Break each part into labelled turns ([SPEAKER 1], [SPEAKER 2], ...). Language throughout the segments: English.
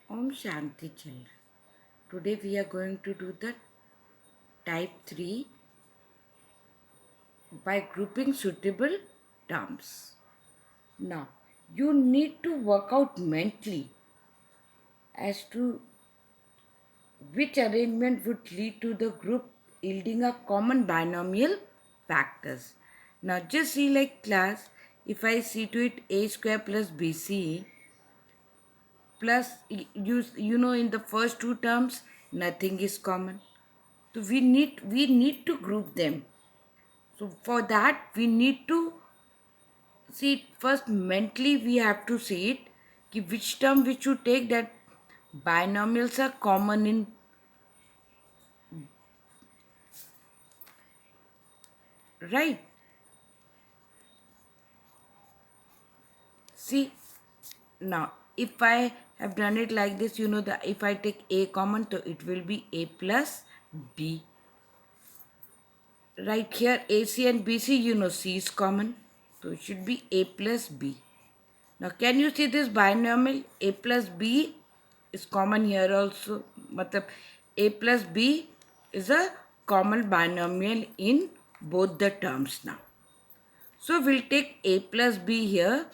[SPEAKER 1] Om Shanti children. Today we are going to do the type 3 by grouping suitable terms. Now you need to work out mentally as to which arrangement would lead to the group yielding a common binomial factors. Now just see like class, if I see to it a square plus bc plus you know in the first two terms nothing is common. So we need to group them. So for that we need to see it first mentally. We have to see it कि which term we should take that binomials are common in, right? See, now if I have done it like this, you know that if I take a common, so it will be a plus b. Right here AC and BC, you know C is common, so it should be a plus b. Now can you see this binomial a plus b is common here also. Matlab a plus b is a common binomial in both the terms now. So we'll take a plus b here.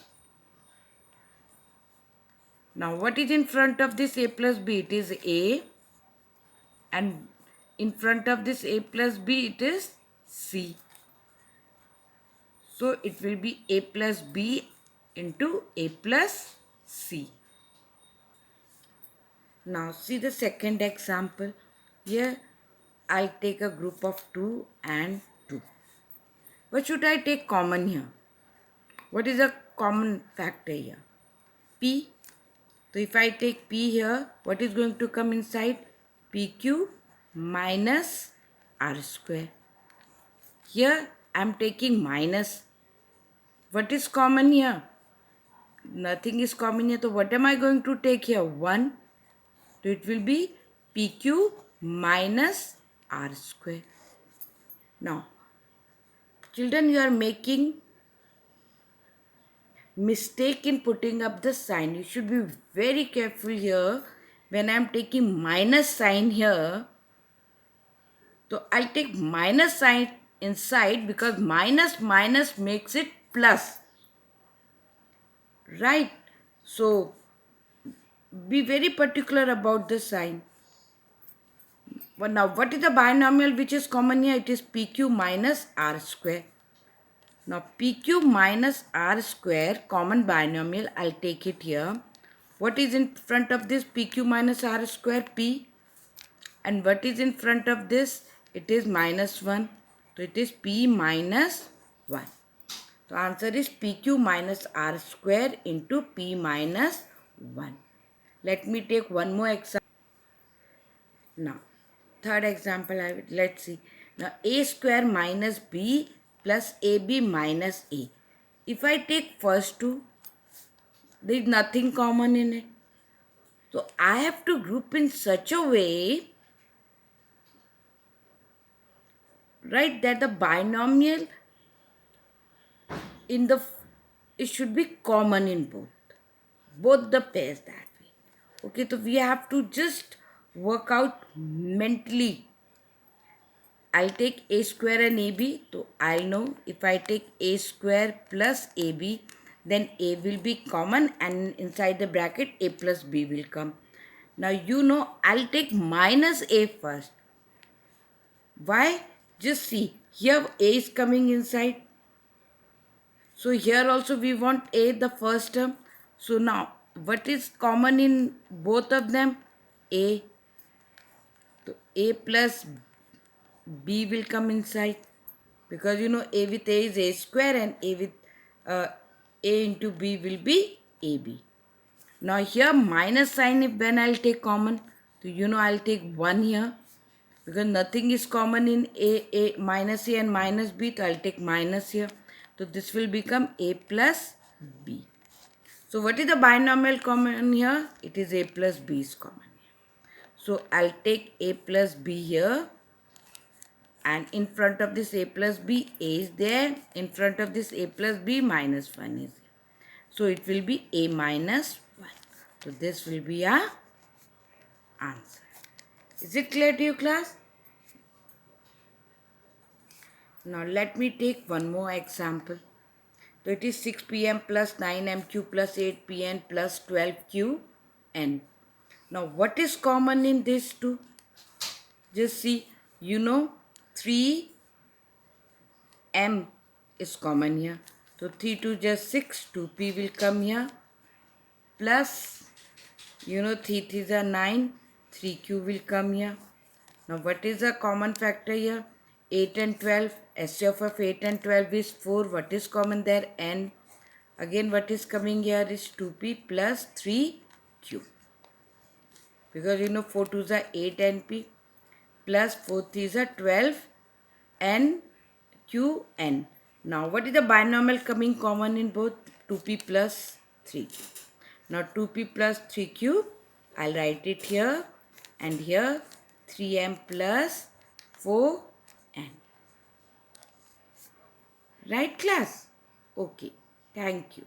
[SPEAKER 1] Now what is in front of this a plus b? It is a, and in front of this a plus b it is c. So it will be a plus b into a plus c. Now see the second example. Here I'll take a group of 2 and 2. What should I take common here? What is a common factor here? P. So if I take P here, what is going to come inside? PQ minus R square. Here I am taking minus. What is common here? Nothing is common here. So what am I going to take here? 1. So it will be PQ minus R square. Now, children, you are making mistake in putting up the sign. You should be very careful here. When I am taking minus sign here, so I'll take minus sign inside because minus minus makes it plus. Right? So, be very particular about the sign. But now, what is the binomial which is common here? It is PQ minus R square. Now, PQ minus R square, common binomial, I'll take it here. What is in front of this PQ minus R square? P. And what is in front of this? It is minus 1. So, it is P minus 1. So, answer is PQ minus R square into P minus 1. Let me take one more example. Now, third example, let's see. Now, a square minus b plus ab minus a. If I take first two, there is nothing common in it. So, I have to group in such a way, right, that the binomial in the, it should be common in both the pairs that way. Okay, so we have to just work out mentally. I'll take a square and ab. So I'll know if I take a square plus ab, then a will be common and inside the bracket a plus b will come. Now you know I'll take minus a first. Why? Just see, here a is coming inside. So here also we want a the first term. So now what is common in both of them? A. So a plus b will come inside because you know a with a is a square and a with a into b will be ab. Now here minus sign if when I'll take common, so you know I'll take 1 here because nothing is common in a minus a and minus b, so I'll take minus here. So this will become a plus b. So what is the binomial common here? It is a plus b is common. So I'll take a plus b here, and in front of this a plus b a is there, in front of this a plus b minus 1 is there. So it will be a minus 1. So this will be a answer. Is it clear to you, class? Now let me take one more example. So it is 6 pm plus 9 mq plus 8 pn plus 12 qn. Now what is common in these two? Just see, 3m is common here. So 3 to just 6, 2p will come here. Plus, 3 3s are 9, 3q will come here. Now what is the common factor here? 8 and 12. SCF of 8 and 12 is 4. What is common there? N. Again what is coming here is 2p plus 3q. Because 4 2s are 8 np plus 4 3s are 12 n q n. Now what is the binomial coming common in both? 2p plus 3q. Now 2p plus 3q, I'll write it here and here 3m plus 4n. Right class? Okay. Thank you.